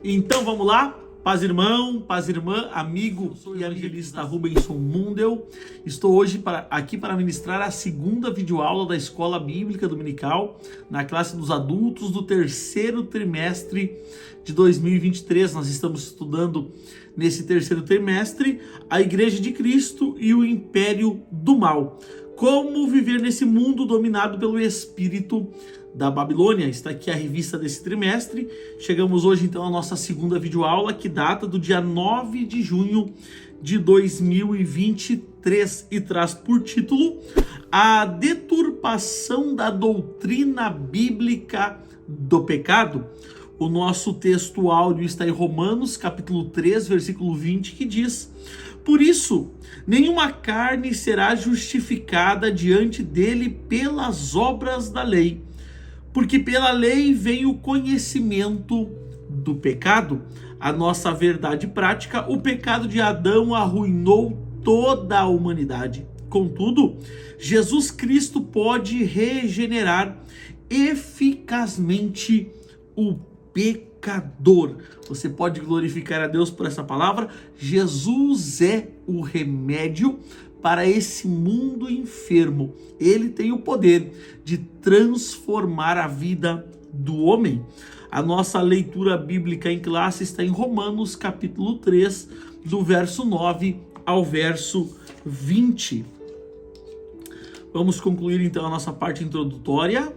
Então vamos lá, paz irmão, paz irmã, amigo e evangelista Rubenson Mundel. Estou hoje aqui para ministrar a segunda videoaula da Escola Bíblica Dominical na classe dos adultos do terceiro trimestre de 2023. Nós estamos estudando nesse terceiro trimestre a Igreja de Cristo e o Império do Mal. Como viver nesse mundo dominado pelo espírito da Babilônia. Está aqui a revista desse trimestre. Chegamos hoje então à nossa segunda videoaula, que data do dia 9 de junho de 2023 e traz por título A Deturpação da Doutrina Bíblica do Pecado. O nosso texto áudio está em Romanos, capítulo 3, versículo 20, que diz: Por isso, nenhuma carne será justificada diante dele pelas obras da lei, porque pela lei vem o conhecimento do pecado. A nossa verdade prática: o pecado de Adão arruinou toda a humanidade. Contudo, Jesus Cristo pode regenerar eficazmente o pecador. Você pode glorificar a Deus por essa palavra. Jesus é o remédio para esse mundo enfermo. Ele tem o poder de transformar a vida do homem. A nossa leitura bíblica em classe está em Romanos, capítulo 3, do verso 9 ao verso 20. Vamos concluir então a nossa parte introdutória.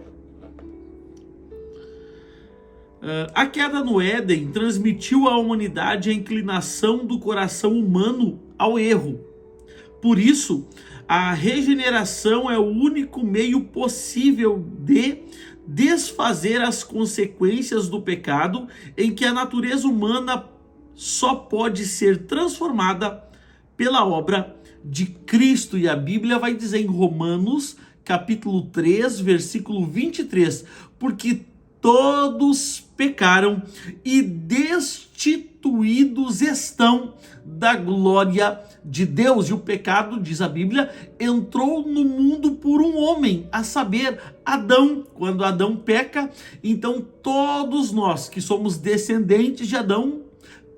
A queda no Éden transmitiu à humanidade a inclinação do coração humano ao erro. Por isso, a regeneração é o único meio possível de desfazer as consequências do pecado, em que a natureza humana só pode ser transformada pela obra de Cristo. E a Bíblia vai dizer em Romanos, capítulo 3, versículo 23, porque todos pecaram e destituídos estão da glória de Deus. E o pecado, diz a Bíblia, entrou no mundo por um homem, a saber, Adão. Quando Adão peca, então todos nós que somos descendentes de Adão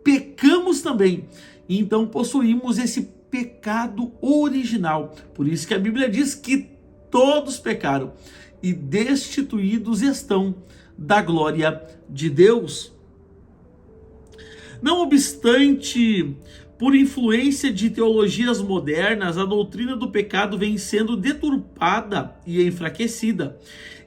pecamos também. Então possuímos esse pecado original. Por isso que a Bíblia diz que todos pecaram e destituídos estão da glória de Deus. Não obstante, por influência de teologias modernas, a doutrina do pecado vem sendo deturpada e enfraquecida.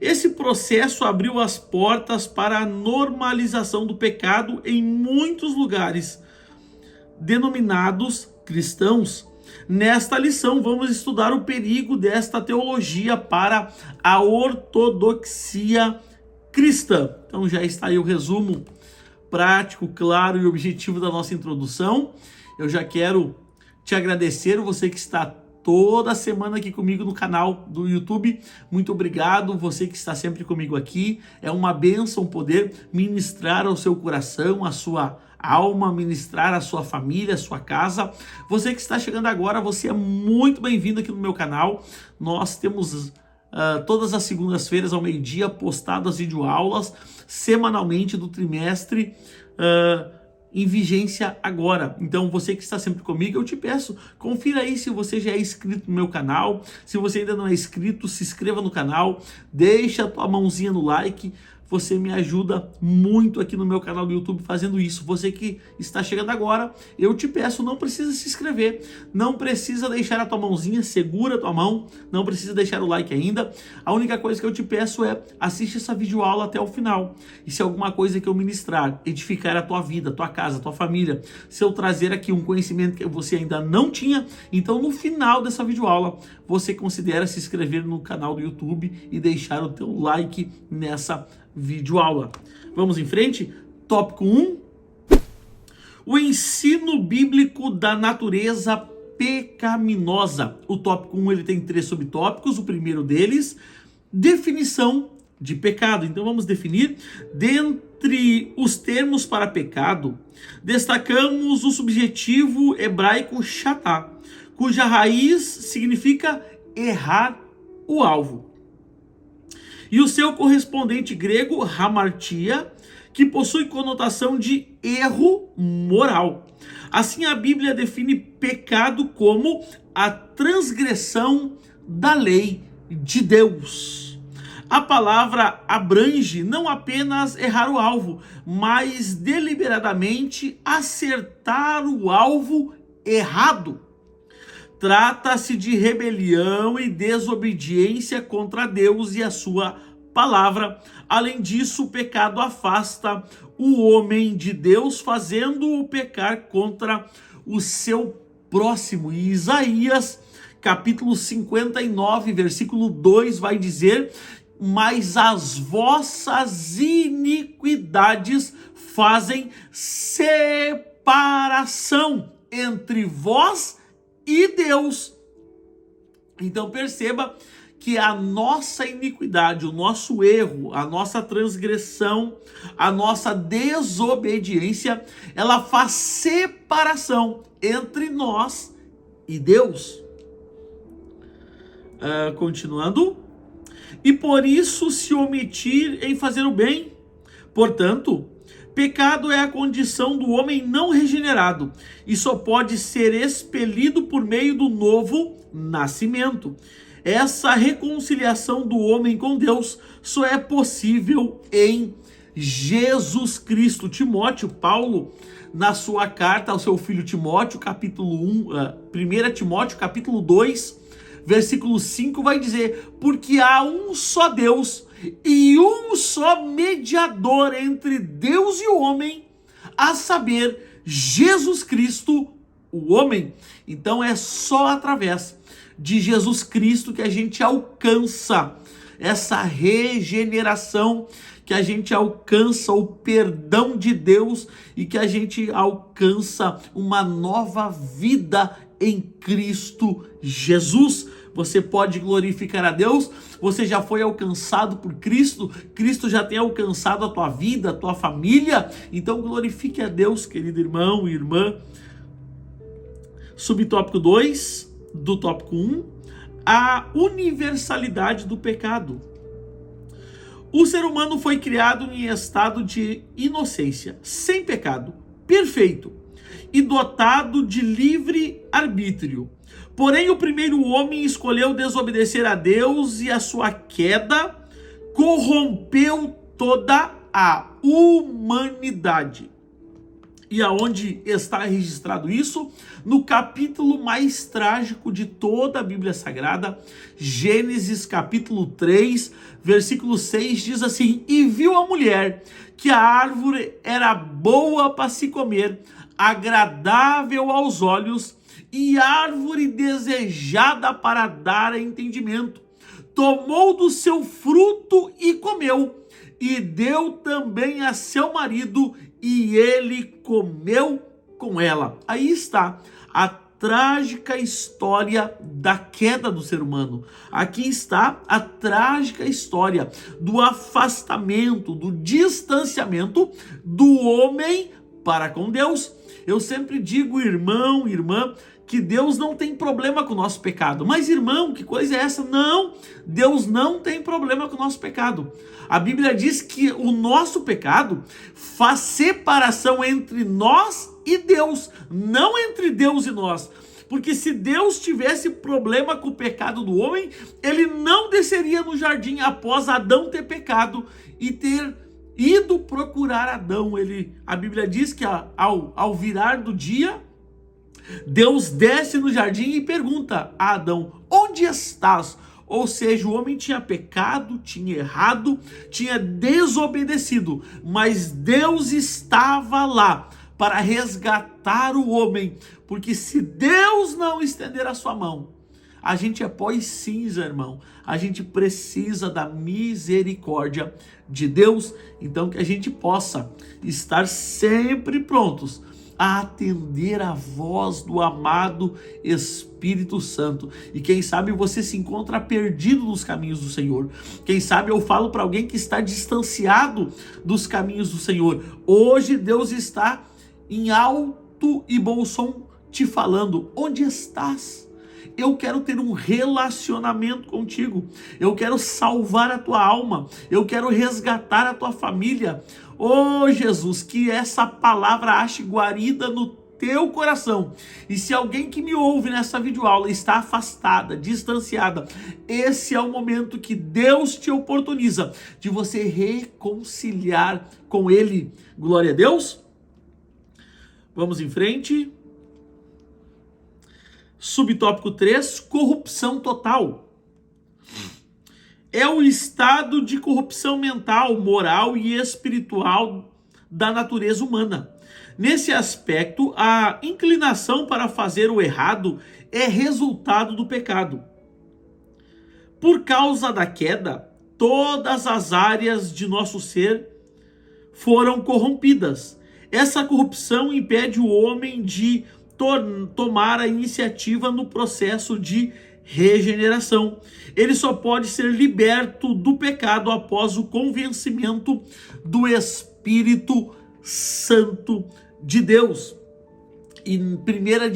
Esse processo abriu as portas para a normalização do pecado em muitos lugares denominados cristãos. Nesta lição, vamos estudar o perigo desta teologia para a ortodoxia cristã. Então já está aí o resumo prático, claro e objetivo da nossa introdução. Eu já quero te agradecer, você que está toda semana aqui comigo no canal do YouTube. Muito obrigado, você que está sempre comigo aqui. É uma bênção poder ministrar ao seu coração, à sua alma, ministrar a sua família, a sua casa. Você que está chegando agora, você é muito bem-vindo aqui no meu canal. Nós temos todas as segundas-feiras ao meio-dia postado as videoaulas semanalmente do trimestre em vigência agora. Então você que está sempre comigo, eu te peço, confira aí se você já é inscrito no meu canal. Se você ainda não é inscrito, se inscreva no canal, deixa a tua mãozinha no like. Você me ajuda muito aqui no meu canal do YouTube fazendo isso. Você que está chegando agora, eu te peço, não precisa se inscrever, não precisa deixar a tua mãozinha, segura a tua mão, não precisa deixar o like ainda. A única coisa que eu te peço é assiste essa videoaula até o final. E se alguma coisa que eu ministrar edificar a tua vida, a tua casa, a tua família, se eu trazer aqui um conhecimento que você ainda não tinha, então no final dessa videoaula você considera se inscrever no canal do YouTube e deixar o teu like nessa videoaula. Vamos em frente? Tópico 1. O ensino bíblico da natureza pecaminosa. O tópico 1 ele tem 3 subtópicos. O primeiro deles, definição de pecado. Então vamos definir. Dentre os termos para pecado, destacamos o subjetivo hebraico chatá, cuja raiz significa errar o alvo. E o seu correspondente grego, hamartia, que possui conotação de erro moral. Assim, a Bíblia define pecado como a transgressão da lei de Deus. A palavra abrange não apenas errar o alvo, mas deliberadamente acertar o alvo errado. Trata-se de rebelião e desobediência contra Deus e a sua palavra. Além disso, o pecado afasta o homem de Deus, fazendo-o pecar contra o seu próximo. E Isaías, capítulo 59, versículo 2, vai dizer: mas as vossas iniquidades fazem separação entre vós e Deus. Então perceba que a nossa iniquidade, o nosso erro, a nossa transgressão, a nossa desobediência, ela faz separação entre nós e Deus. Continuando. E por isso se omitir em fazer o bem. Portanto, pecado é a condição do homem não regenerado e só pode ser expelido por meio do novo nascimento. Essa reconciliação do homem com Deus só é possível em Jesus Cristo. Paulo, na sua carta ao seu filho Timóteo, capítulo 1 Timóteo, capítulo 2, versículo 5, vai dizer: porque há um só Deus e um só mediador entre Deus e o homem, a saber, Jesus Cristo, o homem. Então é só através de Jesus Cristo que a gente alcança essa regeneração, que a gente alcança o perdão de Deus e que a gente alcança uma nova vida em Cristo Jesus. Você pode glorificar a Deus, você já foi alcançado por Cristo, Cristo já tem alcançado a tua vida, a tua família, então glorifique a Deus, querido irmão e irmã. Subtópico 2 do tópico 1, a universalidade do pecado. O ser humano foi criado em estado de inocência, sem pecado, perfeito e dotado de livre arbítrio. Porém, o primeiro homem escolheu desobedecer a Deus e a sua queda corrompeu toda a humanidade. E aonde está registrado isso? No capítulo mais trágico de toda a Bíblia Sagrada, Gênesis capítulo 3, versículo 6, diz assim: e viu a mulher que a árvore era boa para se comer, agradável aos olhos, e árvore desejada para dar entendimento. Tomou do seu fruto e comeu, e deu também a seu marido, e ele comeu com ela. Aí está a trágica história da queda do ser humano. Aqui está a trágica história do afastamento, do distanciamento do homem para com Deus. Eu sempre digo, irmão, irmã, que Deus não tem problema com o nosso pecado. Mas, irmão, que coisa é essa? Não, Deus não tem problema com o nosso pecado. A Bíblia diz que o nosso pecado faz separação entre nós e Deus, não entre Deus e nós. Porque se Deus tivesse problema com o pecado do homem, ele não desceria no jardim após Adão ter pecado e ter ido procurar Adão. A Bíblia diz que ao virar do dia, Deus desce no jardim e pergunta a Adão: onde estás? Ou seja, o homem tinha pecado, tinha errado, tinha desobedecido, mas Deus estava lá para resgatar o homem, porque se Deus não estender a sua mão, a gente é pó e cinza, irmão. A gente precisa da misericórdia de Deus, então que a gente possa estar sempre prontos a atender a voz do amado Espírito Santo. E quem sabe você se encontra perdido nos caminhos do Senhor. Quem sabe eu falo para alguém que está distanciado dos caminhos do Senhor. Hoje Deus está em alto e bom som te falando: onde estás? Eu quero ter um relacionamento contigo. Eu quero salvar a tua alma. Eu quero resgatar a tua família. Oh, Jesus, que essa palavra ache guarida no teu coração. E se alguém que me ouve nessa videoaula está afastada, distanciada, esse é o momento que Deus te oportuniza de você reconciliar com Ele. Glória a Deus. Vamos em frente. Subtópico 3, corrupção total. É o estado de corrupção mental, moral e espiritual da natureza humana. Nesse aspecto, a inclinação para fazer o errado é resultado do pecado. Por causa da queda, todas as áreas de nosso ser foram corrompidas. Essa corrupção impede o homem de tomar a iniciativa no processo de regeneração. Ele só pode ser liberto do pecado após o convencimento do Espírito Santo de Deus. Em primeira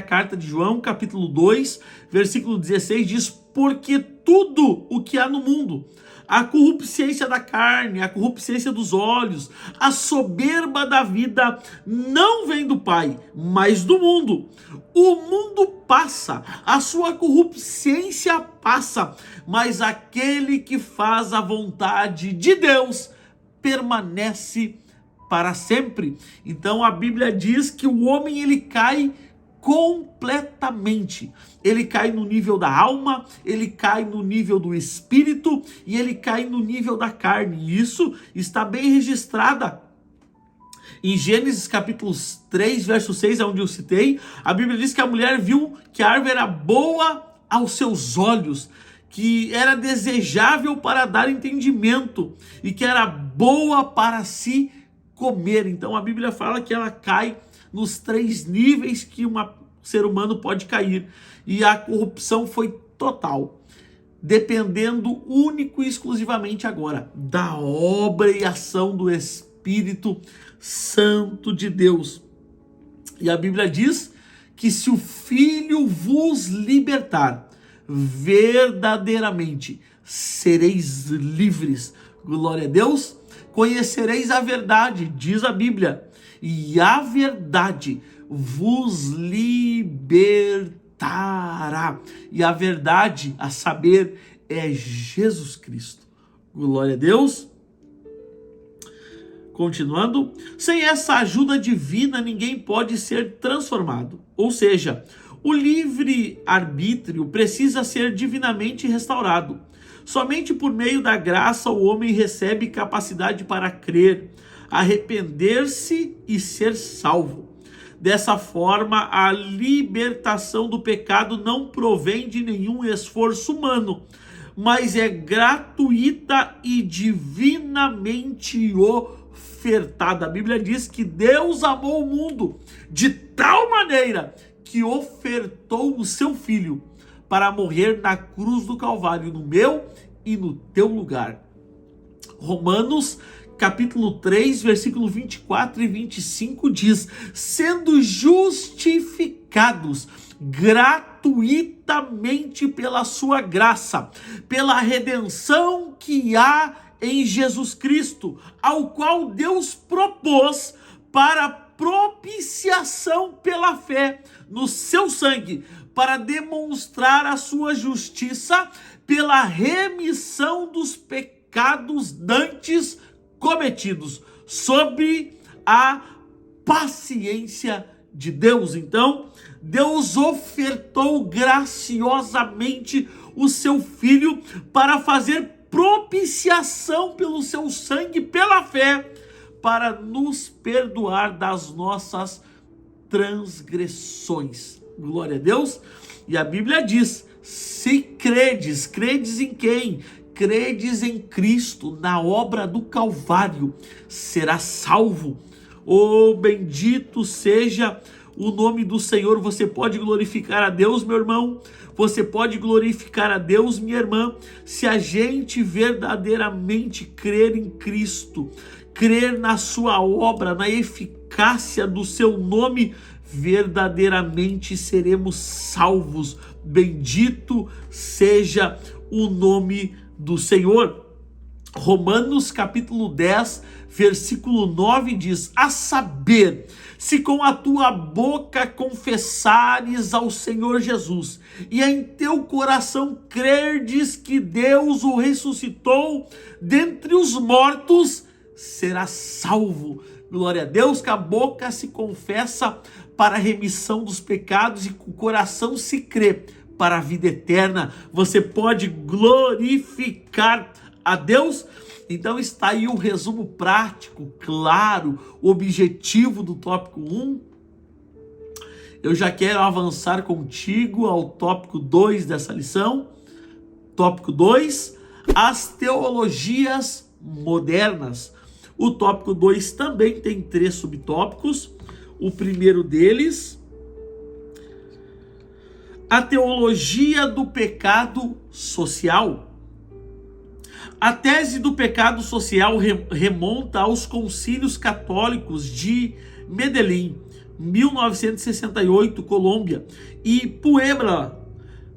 carta de João, capítulo 2, versículo 16, diz: porque tudo o que há no mundo, a corrupciência da carne, a corrupciência dos olhos, a soberba da vida, não vem do Pai, mas do mundo. O mundo passa, a sua corrupciência passa, mas aquele que faz a vontade de Deus permanece para sempre. Então a Bíblia diz que o homem ele cai completamente. Ele cai no nível da alma, ele cai no nível do espírito e ele cai no nível da carne. E isso está bem registrada em Gênesis capítulo 3, verso 6, onde eu citei. A Bíblia diz que a mulher viu que a árvore era boa aos seus olhos, que era desejável para dar entendimento e que era boa para se comer. Então a Bíblia fala que ela cai nos 3 níveis que um ser humano pode cair. E a corrupção foi total, dependendo único e exclusivamente agora da obra e ação do Espírito Santo de Deus. E a Bíblia diz que se o Filho vos libertar, verdadeiramente sereis livres. Glória a Deus. Conhecereis a verdade, diz a Bíblia, e a verdade vos libertará. E a verdade, a saber, é Jesus Cristo. Glória a Deus. Continuando, sem essa ajuda divina ninguém pode ser transformado. Ou seja, o livre-arbítrio precisa ser divinamente restaurado. Somente por meio da graça o homem recebe capacidade para crer, arrepender-se e ser salvo. Dessa forma, a libertação do pecado não provém de nenhum esforço humano, mas é gratuita e divinamente ofertada. A Bíblia diz que Deus amou o mundo de tal maneira que ofertou o seu Filho para morrer na cruz do Calvário, no meu e no teu lugar. Romanos capítulo 3, versículo 24 e 25 diz: sendo justificados gratuitamente pela sua graça, pela redenção que há em Jesus Cristo, ao qual Deus propôs para propiciação pela fé no seu sangue, para demonstrar a sua justiça pela remissão dos pecados dantes cometidos, sobre a paciência de Deus. Então, Deus ofertou graciosamente o seu Filho para fazer propiciação pelo seu sangue, pela fé, para nos perdoar das nossas transgressões. Glória a Deus. E a Bíblia diz: se credes, credes em quem? Credes em Cristo, na obra do Calvário, será salvo. Oh, bendito seja o nome do Senhor. Você pode glorificar a Deus, meu irmão. Você pode glorificar a Deus, minha irmã, se a gente verdadeiramente crer em Cristo, crer na sua obra, na eficácia do seu nome verdadeiramente seremos salvos. Bendito seja o nome do Senhor. Romanos capítulo 10, versículo 9 diz: a saber, se com a tua boca confessares ao Senhor Jesus e em teu coração crerdes que Deus o ressuscitou dentre os mortos, serás salvo. Glória a Deus, que a boca se confessa para a remissão dos pecados e com o coração se crê para a vida eterna. Você pode glorificar a Deus. Então está aí um resumo prático, claro, objetivo do tópico 1. Eu já quero avançar contigo ao tópico 2 dessa lição. Tópico 2, as teologias modernas. O tópico 2 também tem 3 subtópicos. O primeiro deles, a teologia do pecado social. A tese do pecado social remonta aos concílios católicos de Medellín, 1968, Colômbia, e Puebla,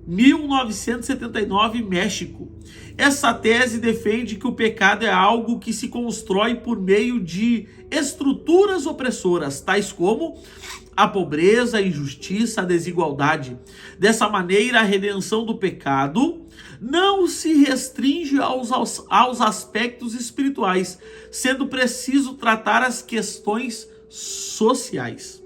1979, México. Essa tese defende que o pecado é algo que se constrói por meio de estruturas opressoras, tais como a pobreza, a injustiça, a desigualdade. Dessa maneira, a redenção do pecado não se restringe aos aspectos espirituais, sendo preciso tratar as questões sociais.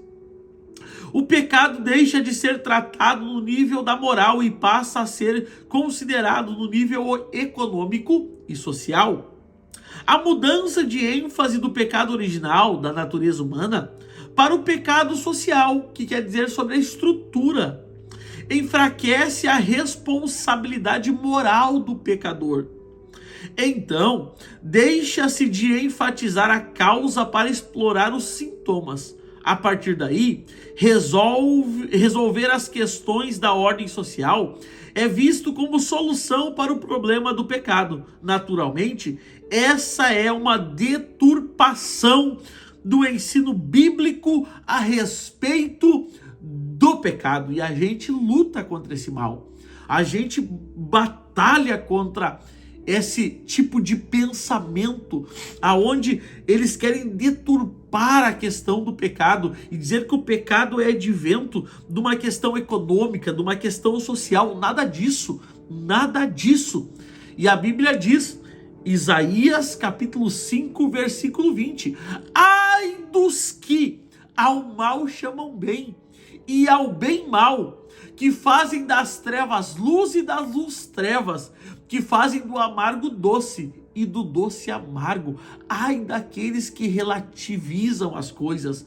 O pecado deixa de ser tratado no nível da moral e passa a ser considerado no nível econômico e social. A mudança de ênfase do pecado original da natureza humana para o pecado social, que quer dizer sobre a estrutura, enfraquece a responsabilidade moral do pecador. Então, deixa-se de enfatizar a causa para explorar os sintomas. A partir daí, resolver as questões da ordem social é visto como solução para o problema do pecado. Naturalmente, essa é uma deturpação do ensino bíblico a respeito do pecado, e a gente luta contra esse mal. A gente batalha contra esse tipo de pensamento aonde eles querem deturpar a questão do pecado e dizer que o pecado é advento de uma questão econômica, de uma questão social. Nada disso, nada disso. E a Bíblia diz, Isaías capítulo 5, versículo 20: ai dos que ao mal chamam bem e ao bem mal, que fazem das trevas luz e das luz trevas, que fazem do amargo doce e do doce amargo. Ai daqueles que relativizam as coisas.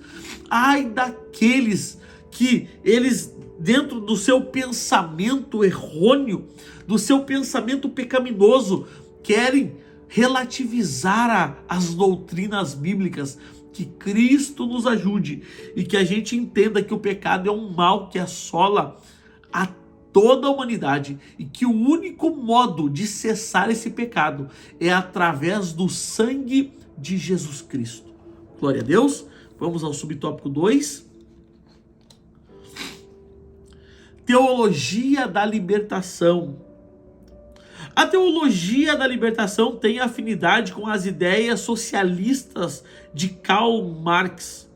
Ai daqueles que eles, dentro do seu pensamento errôneo, do seu pensamento pecaminoso, querem relativizar as doutrinas bíblicas. Que Cristo nos ajude e que a gente entenda que o pecado é um mal que assola a toda a humanidade e que o único modo de cessar esse pecado é através do sangue de Jesus Cristo. Glória a Deus. Vamos ao subtópico 2. Teologia da libertação. A teologia da libertação tem afinidade com as ideias socialistas de Karl Marx.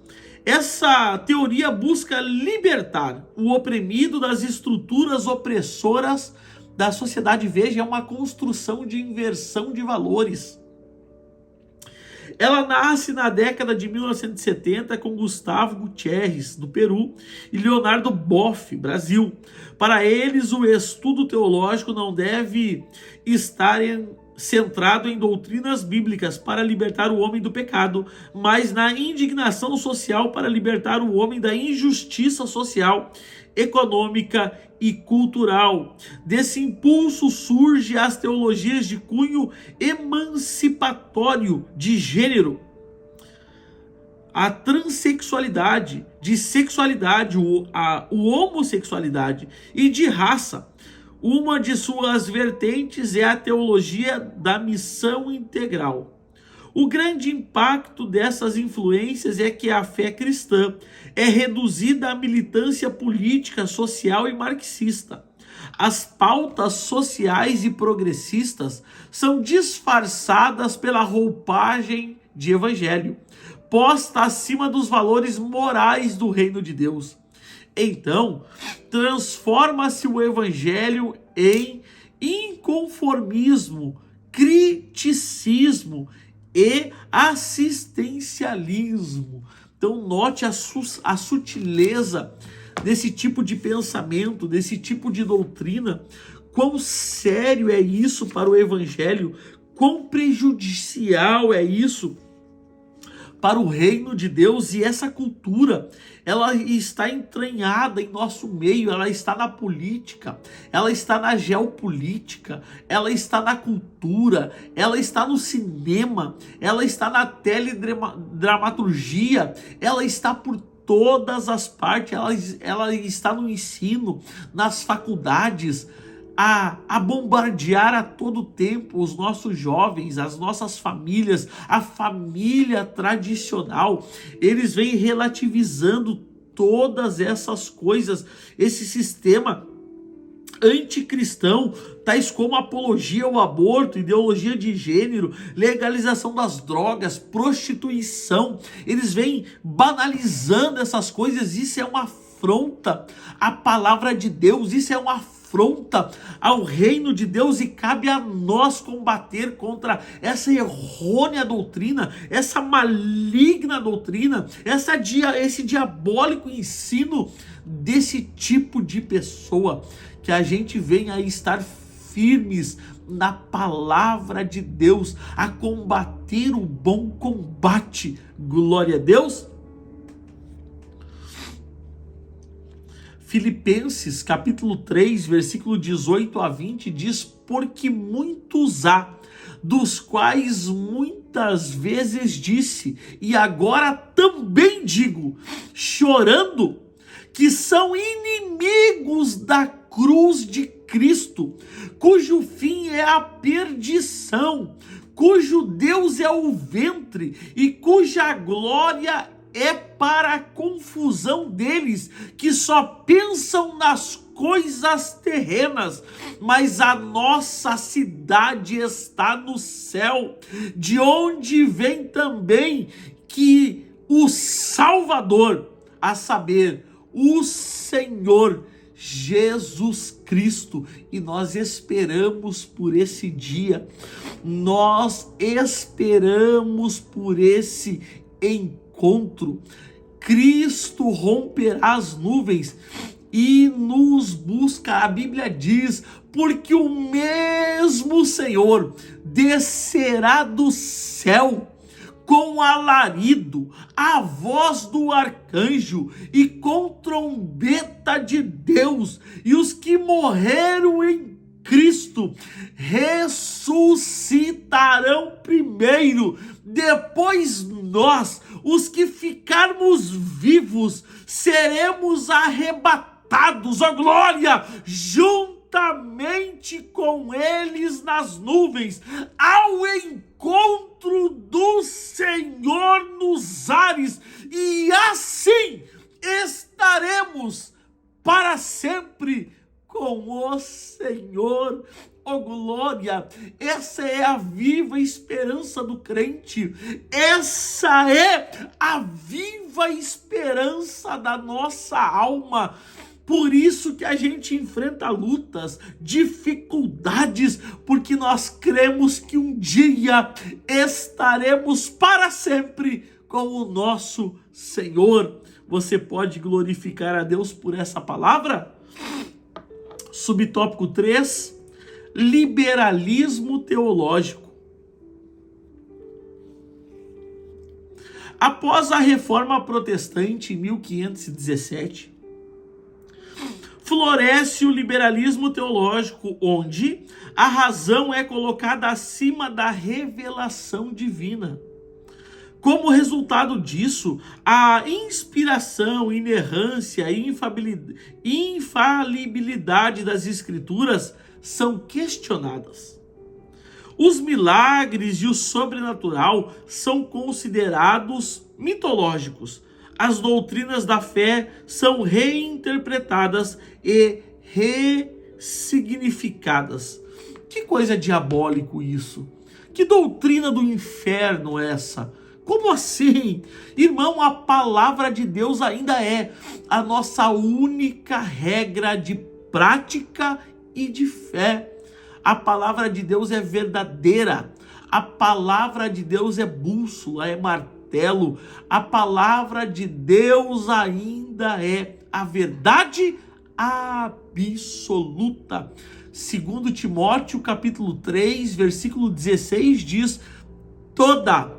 Essa teoria busca libertar o oprimido das estruturas opressoras da sociedade. Veja, é uma construção de inversão de valores. Ela nasce na década de 1970 com Gustavo Gutierrez, do Peru, e Leonardo Boff, Brasil. Para eles, o estudo teológico não deve estar centrado em doutrinas bíblicas para libertar o homem do pecado, mas na indignação social para libertar o homem da injustiça social, econômica e cultural. Desse impulso surge as teologias de cunho emancipatório de gênero, a transexualidade, de sexualidade, a homossexualidade e de raça. Uma de suas vertentes é a teologia da missão integral. O grande impacto dessas influências é que a fé cristã é reduzida à militância política, social e marxista. As pautas sociais e progressistas são disfarçadas pela roupagem de evangelho, posta acima dos valores morais do reino de Deus. Então, transforma-se o evangelho em inconformismo, criticismo e assistencialismo. Então, note a sutileza desse tipo de pensamento, desse tipo de doutrina, quão sério é isso para o evangelho, quão prejudicial é isso para o reino de Deus. E essa cultura, ela está entranhada em nosso meio, ela está na política, ela está na geopolítica, ela está na cultura, ela está no cinema, ela está na teledramaturgia, ela está por todas as partes, ela está no ensino, nas faculdades, a bombardear a todo tempo os nossos jovens, as nossas famílias, a família tradicional. Eles vêm relativizando todas essas coisas, esse sistema anticristão, tais como apologia ao aborto, ideologia de gênero, legalização das drogas, prostituição. Eles vêm banalizando essas coisas. Isso é uma afronta à palavra de Deus, isso é uma afronta ao reino de Deus, e cabe a nós combater contra essa errônea doutrina, essa maligna doutrina, esse diabólico ensino desse tipo de pessoa. Que a gente venha a estar firmes na palavra de Deus, a combater o bom combate. Glória a Deus. Filipenses capítulo 3, versículo 18 a 20 diz: porque muitos há, dos quais muitas vezes disse, e agora também digo, chorando, que são inimigos da cruz de Cristo, cujo fim é a perdição, cujo Deus é o ventre e cuja glória é para a confusão deles, que só pensam nas coisas terrenas, mas a nossa cidade está no céu, de onde vem também que o Salvador, a saber, o Senhor Jesus Cristo. E nós esperamos por esse dia, nós esperamos por esse encontro. Cristo romperá as nuvens e nos busca. A Bíblia diz: porque o mesmo Senhor descerá do céu com alarido, a voz do arcanjo e com trombeta de Deus, e os que morreram em Cristo ressuscitarão primeiro. Depois nós, os que ficarmos vivos, seremos arrebatados, ó glória, juntamente com eles nas nuvens, ao encontro do Senhor nos ares, e assim estaremos para sempre com o Senhor. Oh glória, essa é a viva esperança do crente, essa é a viva esperança da nossa alma. Por isso que a gente enfrenta lutas, dificuldades, porque nós cremos que um dia estaremos para sempre com o nosso Senhor. Você pode glorificar a Deus por essa palavra? Subtópico 3, liberalismo teológico. Após a Reforma Protestante em 1517, floresce o liberalismo teológico, onde a razão é colocada acima da revelação divina. Como resultado disso, a inspiração, inerrância e infalibilidade das Escrituras são questionadas. Os milagres e o sobrenatural são considerados mitológicos. As doutrinas da fé são reinterpretadas e ressignificadas. Que coisa diabólico isso! Que doutrina do inferno é essa? Como assim? Irmão, a palavra de Deus ainda é a nossa única regra de prática e de fé. A palavra de Deus é verdadeira. A palavra de Deus é bússola, é martelo. A palavra de Deus ainda é a verdade absoluta. Segundo Timóteo, capítulo 3, versículo 16 diz: toda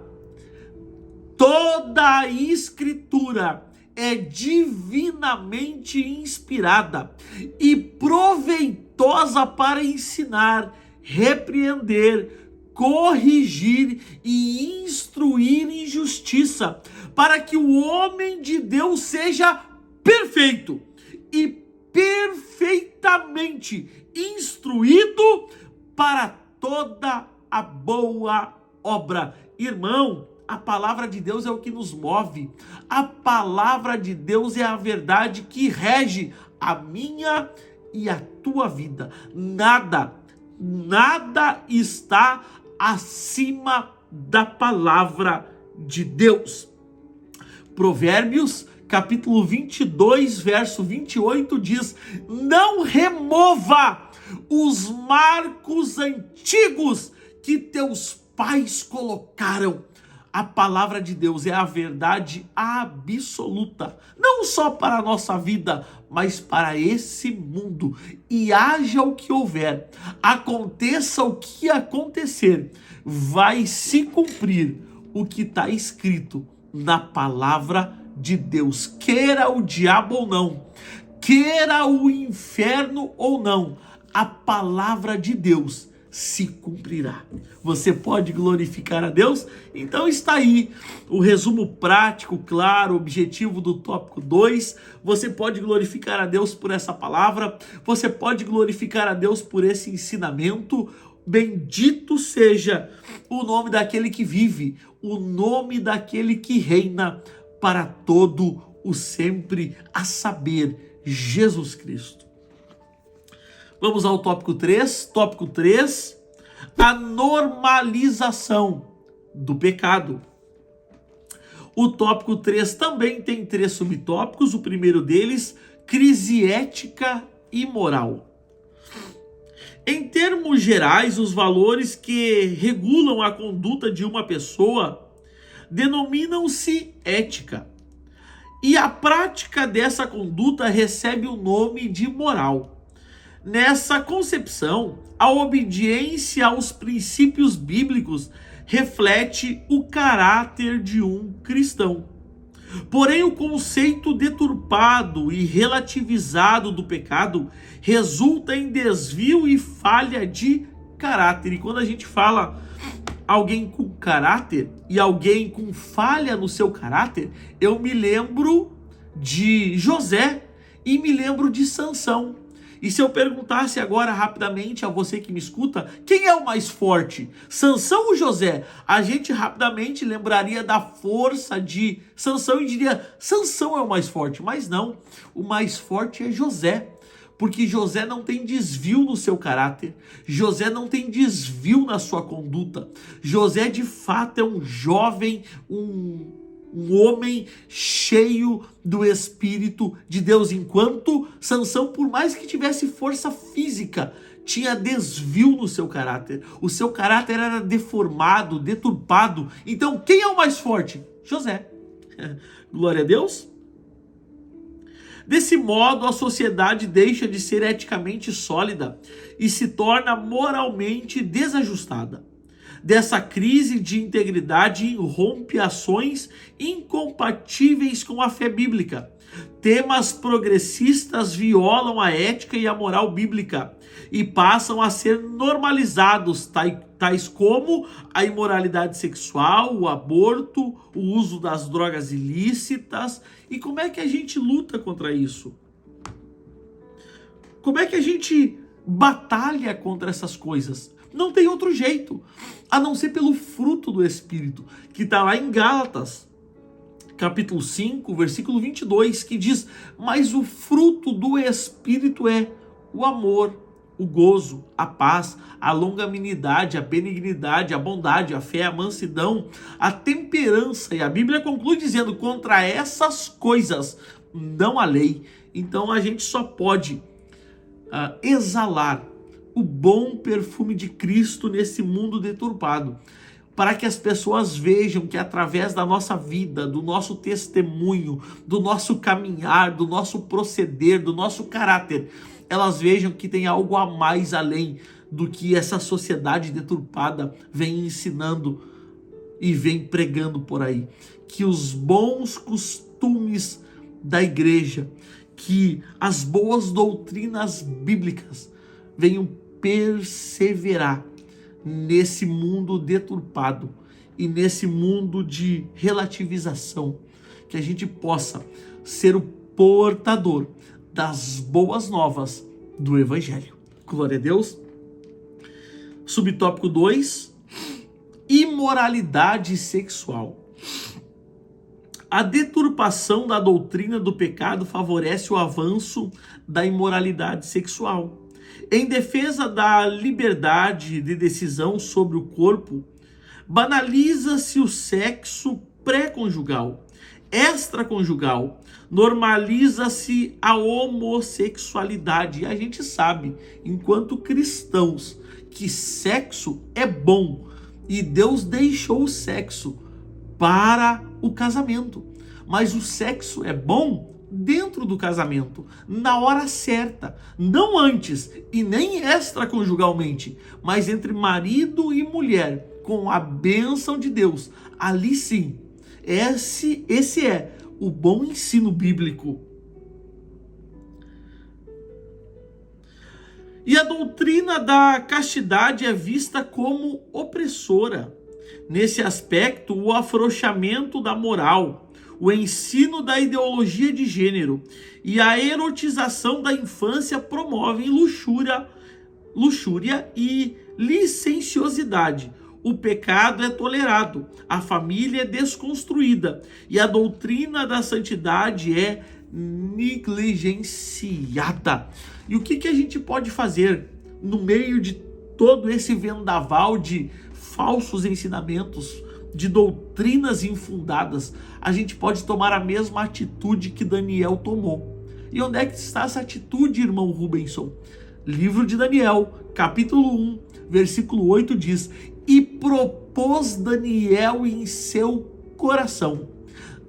a escritura é divinamente inspirada e proveitosa para ensinar, repreender, corrigir e instruir em justiça, para que o homem de Deus seja perfeito e perfeitamente instruído para toda a boa obra. Irmão, a palavra de Deus é o que nos move. A palavra de Deus é a verdade que rege a minha e a tua vida. Nada está acima da palavra de Deus. Provérbios, capítulo 22, verso 28 diz: não remova os marcos antigos que teus pais colocaram. A palavra de Deus é a verdade absoluta, não só para a nossa vida, mas para esse mundo. E haja o que houver, aconteça o que acontecer, vai se cumprir o que está escrito na palavra de Deus. Queira o diabo ou não, queira o inferno ou não, a palavra de Deus se cumprirá. Você pode glorificar a Deus? Então está aí o resumo prático, claro, objetivo do tópico 2. Você pode glorificar a Deus por essa palavra, você pode glorificar a Deus por esse ensinamento. Bendito seja o nome daquele que vive, o nome daquele que reina para todo o sempre, a saber, Jesus Cristo. Vamos ao tópico 3. Tópico 3, a normalização do pecado. O tópico 3 também tem 3 subtópicos. O primeiro deles, crise ética e moral. Em termos gerais, os valores que regulam a conduta de uma pessoa denominam-se ética. E a prática dessa conduta recebe o nome de moral. Nessa concepção, a obediência aos princípios bíblicos reflete o caráter de um cristão. Porém, o conceito deturpado e relativizado do pecado resulta em desvio e falha de caráter. E quando a gente fala alguém com caráter e alguém com falha no seu caráter, eu me lembro de José e me lembro de Sansão. E se eu perguntasse agora rapidamente a você que me escuta, quem é o mais forte? Sansão ou José? A gente rapidamente lembraria da força de Sansão e diria, Sansão é o mais forte. Mas não, o mais forte é José. Porque José não tem desvio no seu caráter. José não tem desvio na sua conduta. José de fato é um jovem, um homem cheio do Espírito de Deus, enquanto Sansão, por mais que tivesse força física, tinha desvio no seu caráter. O seu caráter era deformado, deturpado. Então, quem é o mais forte? José. Glória a Deus. Desse modo, a sociedade deixa de ser eticamente sólida e se torna moralmente desajustada. Dessa crise de integridade irrompe ações incompatíveis com a fé bíblica. Temas progressistas violam a ética e a moral bíblica e passam a ser normalizados, tais como a imoralidade sexual, o aborto, o uso das drogas ilícitas. E como é que a gente luta contra isso? Como é que a gente batalha contra essas coisas? Não tem outro jeito, a não ser pelo fruto do Espírito, que está lá em Gálatas, capítulo 5, versículo 22, que diz: mas o fruto do Espírito é o amor, o gozo, a paz, a longanimidade, a benignidade, a bondade, a fé, a mansidão, a temperança. E a Bíblia conclui dizendo: contra essas coisas não há lei. Então a gente só pode exalar o bom perfume de Cristo nesse mundo deturpado, para que as pessoas vejam que através da nossa vida, do nosso testemunho, do nosso caminhar, do nosso proceder, do nosso caráter, elas vejam que tem algo a mais além do que essa sociedade deturpada vem ensinando e vem pregando por aí. Que os bons costumes da igreja, que as boas doutrinas bíblicas venham perseverar nesse mundo deturpado e nesse mundo de relativização, que a gente possa ser o portador das boas novas do Evangelho. Glória a Deus. Subtópico 2, imoralidade sexual. A deturpação da doutrina do pecado favorece o avanço da imoralidade sexual. Em defesa da liberdade de decisão sobre o corpo, banaliza-se o sexo pré-conjugal, extraconjugal, normaliza-se a homossexualidade. E a gente sabe, enquanto cristãos, que sexo é bom e Deus deixou o sexo para o casamento. Mas o sexo é bom dentro do casamento, na hora certa, não antes e nem extraconjugalmente, mas entre marido e mulher, com a bênção de Deus. Ali sim, esse é o bom ensino bíblico. E a doutrina da castidade é vista como opressora. Nesse aspecto, o afrouxamento da moral, o ensino da ideologia de gênero e a erotização da infância promovem luxúria e licenciosidade. O pecado é tolerado, a família é desconstruída e a doutrina da santidade é negligenciada. E o que a gente pode fazer no meio de todo esse vendaval de falsos ensinamentos, de doutrinas infundadas? A gente pode tomar a mesma atitude que Daniel tomou. E onde é que está essa atitude, irmão Rubenson? Livro de Daniel, capítulo 1, versículo 8 diz: e propôs Daniel em seu coração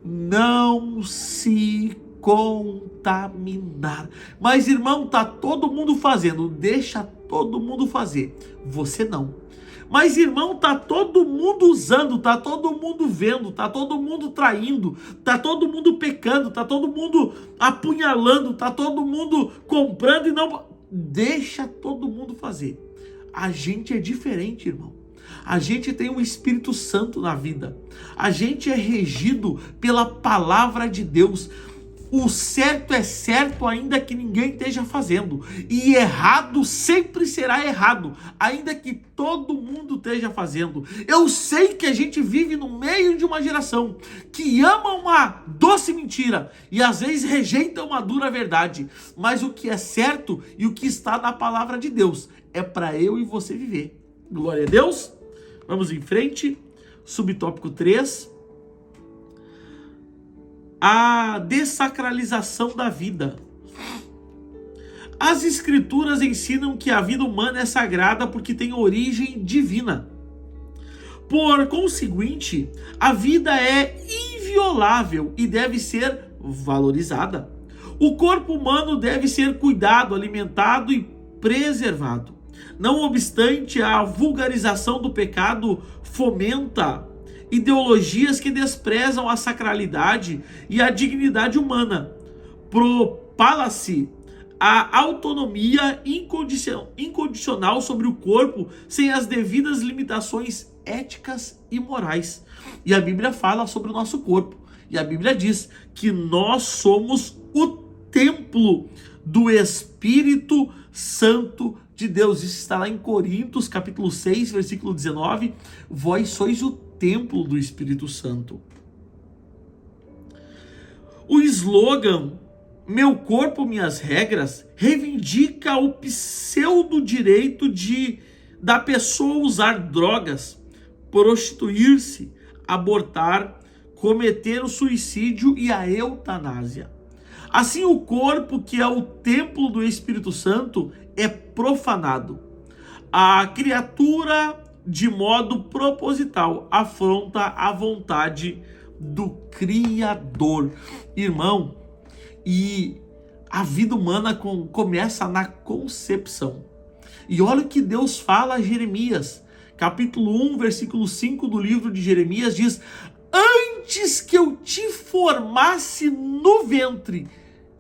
não se contaminar. Mas, irmão, tá todo mundo fazendo, deixa todo mundo fazer, você não. Mas, irmão, tá todo mundo usando, tá todo mundo vendo, tá todo mundo traindo, tá todo mundo pecando, tá todo mundo apunhalando, tá todo mundo comprando e não... Deixa todo mundo fazer. A gente é diferente, irmão. A gente tem um Espírito Santo na vida. A gente é regido pela palavra de Deus. O certo é certo, ainda que ninguém esteja fazendo. E errado sempre será errado, ainda que todo mundo esteja fazendo. Eu sei que a gente vive no meio de uma geração que ama uma doce mentira e às vezes rejeita uma dura verdade. Mas o que é certo e o que está na palavra de Deus é para eu e você viver. Glória a Deus. Vamos em frente. Subtópico 3. A dessacralização da vida. As escrituras ensinam que a vida humana é sagrada porque tem origem divina. Por conseguinte, a vida é inviolável e deve ser valorizada. O corpo humano deve ser cuidado, alimentado e preservado. Não obstante, a vulgarização do pecado fomenta ideologias que desprezam a sacralidade e a dignidade humana. Propala-se a autonomia incondicional sobre o corpo sem as devidas limitações éticas e morais. E a Bíblia fala sobre o nosso corpo. E a Bíblia diz que nós somos o templo do Espírito Santo de Deus. Isso está lá em Coríntios, capítulo 6, versículo 19. Vós sois o templo do Espírito Santo. O slogan "Meu corpo, minhas regras" reivindica o pseudo-direito da pessoa usar drogas, prostituir-se, abortar, cometer o suicídio e a eutanásia. Assim, o corpo, que é o templo do Espírito Santo, é profanado. A criatura, de modo proposital, afronta a vontade do Criador. Irmão, e a vida humana começa na concepção. E olha o que Deus fala a Jeremias, capítulo 1, versículo 5 do livro de Jeremias, diz: antes que eu te formasse no ventre,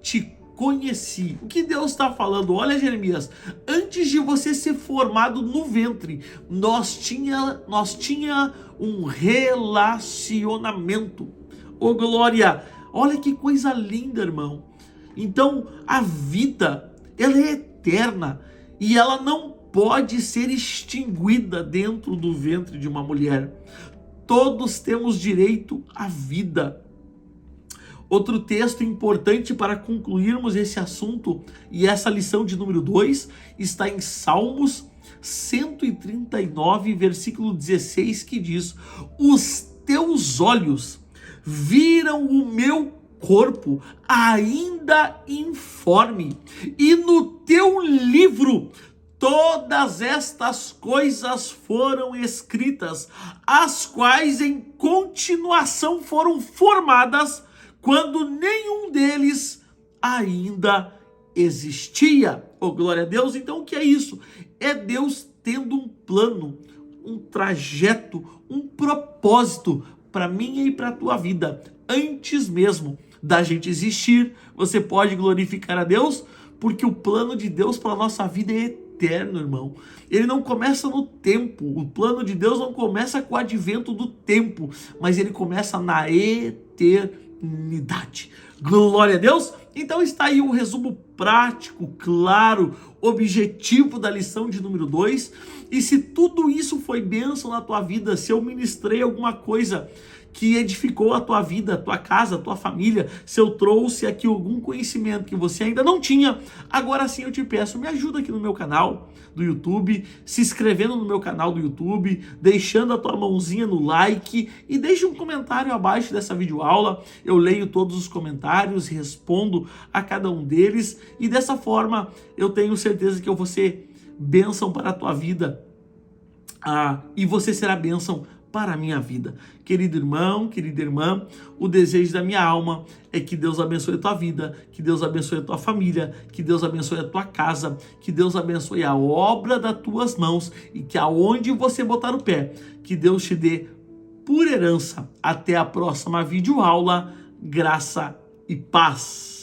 te conheci. O que Deus está falando? Olha, Jeremias, antes de você ser formado no ventre, nós tinha um relacionamento. Ô glória! Olha que coisa linda, irmão. Então, a vida, ela é eterna e ela não pode ser extinguida dentro do ventre de uma mulher. Todos temos direito à vida. Outro texto importante para concluirmos esse assunto e essa lição de número 2 está em Salmos 139, versículo 16, que diz: os teus olhos viram o meu corpo ainda informe, e no teu livro todas estas coisas foram escritas, as quais em continuação foram formadas, quando nenhum deles ainda existia. Oh, glória a Deus! Então o que é isso? É Deus tendo um plano, um trajeto, um propósito para minha e para a tua vida. Antes mesmo da gente existir, você pode glorificar a Deus, porque o plano de Deus para a nossa vida é eterno, irmão. Ele não começa no tempo. O plano de Deus não começa com o advento do tempo, mas ele começa na eternidade. Glória a Deus! Então está aí um resumo prático, claro, objetivo da lição de número 2. E se tudo isso foi bênção na tua vida, se eu ministrei alguma coisa que edificou a tua vida, a tua casa, a tua família, se eu trouxe aqui algum conhecimento que você ainda não tinha, agora sim eu te peço, me ajuda aqui no meu canal do YouTube, se inscrevendo no meu canal do YouTube, deixando a tua mãozinha no like e deixe um comentário abaixo dessa videoaula. Eu leio todos os comentários, respondo a cada um deles e dessa forma eu tenho certeza que eu vou ser bênção para a tua vida e você será bênção para a minha vida. Querido irmão, querida irmã, o desejo da minha alma é que Deus abençoe a tua vida, que Deus abençoe a tua família, que Deus abençoe a tua casa, que Deus abençoe a obra das tuas mãos e que aonde você botar o pé, que Deus te dê por herança. Até a próxima videoaula. Graça e paz.